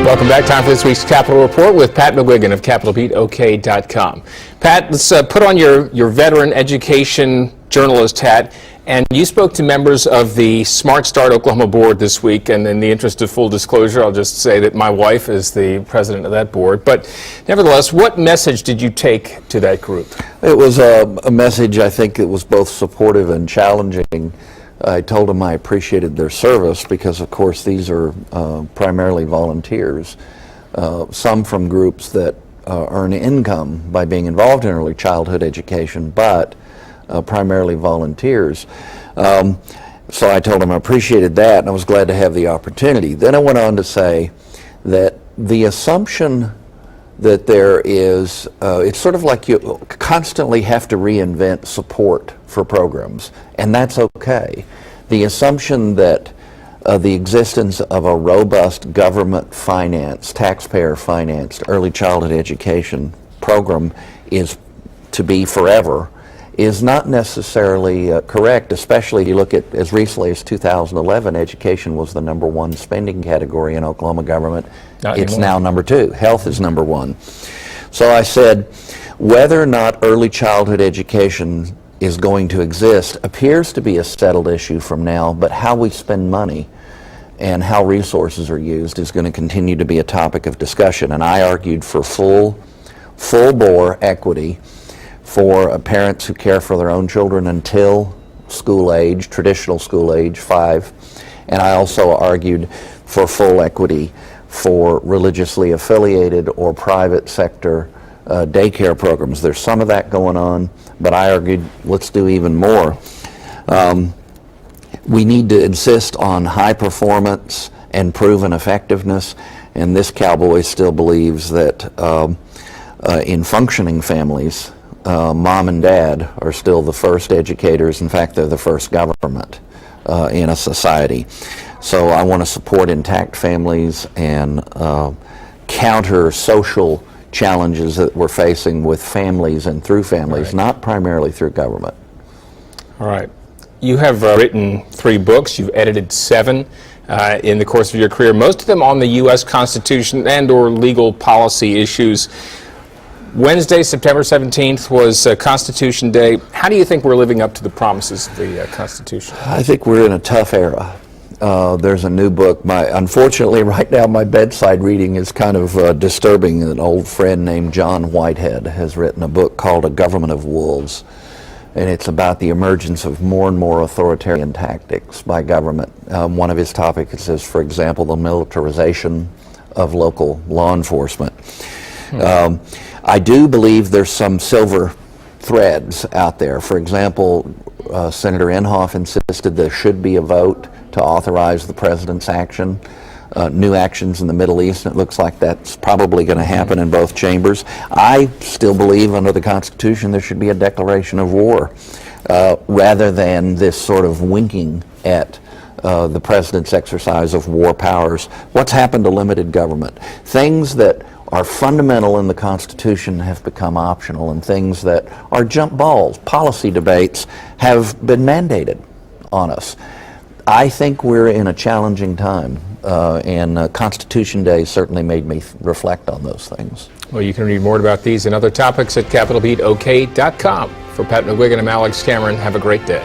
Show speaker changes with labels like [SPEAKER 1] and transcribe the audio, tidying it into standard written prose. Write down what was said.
[SPEAKER 1] Welcome back. Time for this week's Capitol Report with Pat McGuigan of CapitolBeatOK.com. Pat, let's put on your veteran education journalist hat. And you spoke to members of the Smart Start Oklahoma board this week, and in the interest of full disclosure, I'll just say that my wife is the president of that board. But nevertheless, what message did you take to that group?
[SPEAKER 2] It was a message, I think, that was both supportive and challenging. I told them I appreciated their service because, of course, these are primarily volunteers, some from groups that earn income by being involved in early childhood education, but primarily volunteers. So I told them I appreciated that, and I was glad to have the opportunity. Then I went on to say that the assumption that there is, it's sort of like you constantly have to reinvent support for programs, and that's okay. The assumption that the existence of a robust government-financed, taxpayer-financed early childhood education program is to be forever is not necessarily correct, especially if you look at as recently as 2011, education was the #1 spending category in Oklahoma government. It's now #2. Health is #1. So I said, whether or not early childhood education is going to exist appears to be a settled issue from now, but how we spend money and how resources are used is going to continue to be a topic of discussion. And I argued for full-bore equity for parents who care for their own children until school age, traditional school age, 5. And I also argued for full equity for religiously affiliated or private sector daycare programs. There's some of that going on, but I argued let's do even more. We need to insist on high performance and proven effectiveness, and this cowboy still believes that in functioning families, mom and dad are still the first educators. In fact, they're the first government in a society. So I want to support intact families and counter social challenges that we're facing with families and through families, right, not primarily through government.
[SPEAKER 1] All right. You have written 3 books. You've edited 7 in the course of your career, most of them on the U.S. Constitution and or legal policy issues. Wednesday, September 17th, was Constitution Day. How do you think we're living up to the promises of the Constitution?
[SPEAKER 2] I think we're in a tough era. There's a new book. Unfortunately, right now, my bedside reading is kind of disturbing. An old friend named John Whitehead has written a book called A Government of Wolves, and it's about the emergence of more and more authoritarian tactics by government. One of his topics is, for example, the militarization of local law enforcement. I do believe there's some silver threads out there. For example, Senator Inhofe insisted there should be a vote to authorize the president's action, new actions in the Middle East, and it looks like that's probably going to happen in both chambers. I still believe under the Constitution there should be a declaration of war rather than this sort of winking at the president's exercise of war powers. What's happened to limited government? Things that are fundamental in the Constitution have become optional, and things that are jump balls, policy debates, have been mandated on us. I think we're in a challenging time, and Constitution Day certainly made me reflect on those things.
[SPEAKER 1] Well, you can read more about these and other topics at CapitolBeatOK.com. For Pat McGuigan, I'm Alex Cameron. Have a great day.